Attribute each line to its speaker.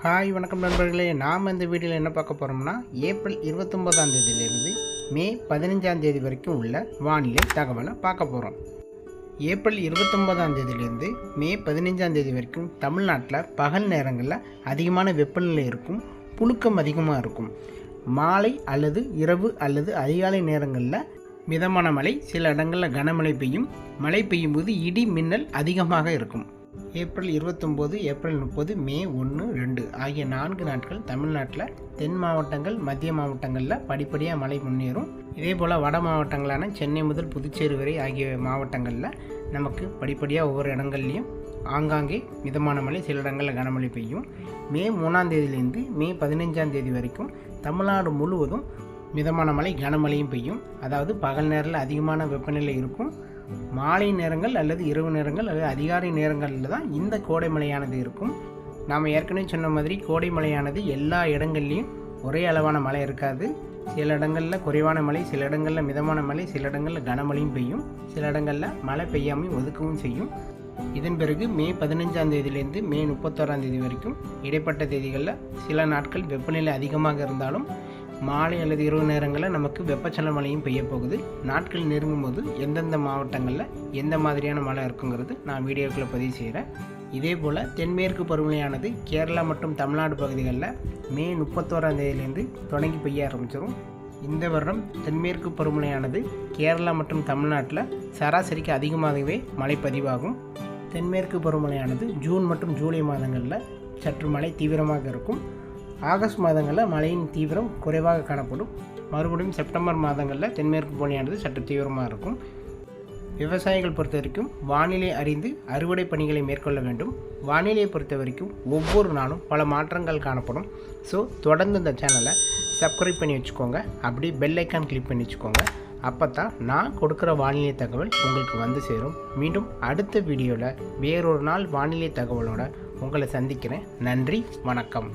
Speaker 1: Hi வணக்கம் நண்பர்களே. நாம் இந்த வீடியோவில் என்ன பார்க்க போகிறோம்னா ஏப்ரல் 29ஆம் தேதியிலிருந்து மே 15ஆம் தேதி வரைக்கும் உள்ள வானிலை தகவலை பார்க்க போகிறோம். ஏப்ரல் 29ஆம் தேதியிலிருந்து மே 15ஆம் தேதி வரைக்கும் தமிழ்நாட்டில் பகல் நேரங்களில் அதிகமான வெப்பநிலை இருக்கும், புழுக்கம் அதிகமாக இருக்கும். மாலை அல்லது இரவு அல்லது அதிகாலை நேரங்களில் மிதமான மழை, சில இடங்களில் கனமழை பெய்யும். மழை பெய்யும் போது இடி மின்னல் அதிகமாக இருக்கும். ஏப்ரல் 29, ஏப்ரல் 30, மே 1, 2 ஆகிய 4 நாட்கள் தமிழ்நாட்டில் தென் மாவட்டங்கள், மத்திய மாவட்டங்களில் படிப்படியாக மழை முன்னேறும். இதே போல் வட மாவட்டங்களான சென்னை முதல் புதுச்சேரி வரை ஆகிய மாவட்டங்களில் நமக்கு படிப்படியாக ஒவ்வொரு இடங்கள்லையும் ஆங்காங்கே மிதமான மழை, சில இடங்களில் கனமழை பெய்யும். மே 3ஆம் தேதியிலிருந்து மே 15ஆம் தேதி வரைக்கும் தமிழ்நாடு முழுவதும் மிதமான மழை, கனமழையும் பெய்யும். அதாவது பகல் நேரத்தில் அதிகமான வெப்பநிலை இருக்கும். மாலை நேரங்கள் அல்லது இரவு நேரங்கள் அல்லது அதிகாலை நேரங்களில் தான் இந்த கோடை மழையானது இருக்கும். நாம் ஏற்கனவே சொன்ன மாதிரி கோடை மழையானது எல்லா இடங்கள்லையும் ஒரே அளவான மழை இருக்காது. சில இடங்களில் குறைவான மழை, சில இடங்களில் மிதமான மழை, சில இடங்களில் கனமழையும் பெய்யும். சில இடங்களில் மழை பெய்யாமல் ஒதுக்கவும் செய்யும். இதன் பிறகு மே 15ஆம் தேதியிலிருந்து மே 31ஆம் தேதி வரைக்கும் இடைப்பட்ட தேதிகளில் சில நாட்கள் வெப்பநிலை அதிகமாக இருந்தாலும் மாலை அல்லது இரவு நேரங்களில் நமக்கு வெப்பச்சலன மழையும் பெய்ய போகுது. நாட்கள் நெருங்கும் போது எந்தெந்த மாவட்டங்களில் எந்த மாதிரியான மழை இருக்குங்கிறது நான் வீடியோக்குள்ளே பதிவு செய்கிறேன். இதே போல் தென்மேற்கு பருவமழையானது கேரளா மற்றும் தமிழ்நாடு பகுதிகளில் மே 31ஆம் தேதியிலேருந்து தொடங்கி பெய்ய ஆரம்பிச்சிடும். இந்த வருடம் தென்மேற்கு பருவமழையானது கேரளா மற்றும் தமிழ்நாட்டில் சராசரிக்கு அதிகமாகவே மழை பதிவாகும். தென்மேற்கு பருவமழையானது ஜூன் மற்றும் ஜூலை மாதங்களில் சற்று மழை தீவிரமாக இருக்கும். ஆகஸ்ட் மாதங்களில் மழையின் தீவிரம் குறைவாக காணப்படும். மறுபடியும் செப்டம்பர் மாதங்களில் தென்மேற்கு பருவமழையானது சற்று தீவிரமாக இருக்கும். விவசாயிகள் பொறுத்த வரைக்கும் வானிலை அறிந்து அறுவடை பணிகளை மேற்கொள்ள வேண்டும். வானிலையை பொறுத்த வரைக்கும் ஒவ்வொரு நாளும் பல மாற்றங்கள் காணப்படும். ஸோ தொடர்ந்து இந்த சேனலை சப்ஸ்கிரைப் பண்ணி வச்சுக்கோங்க. அப்படி பெல் ஐக்கான் கிளிக் பண்ணி வச்சுக்கோங்க. அப்போ தான் நான் கொடுக்குற வானிலை தகவல் உங்களுக்கு வந்து சேரும். மீண்டும் அடுத்த வீடியோவில் வேறொரு நாள் வானிலை தகவலோடு உங்களை சந்திக்கிறேன். நன்றி, வணக்கம்.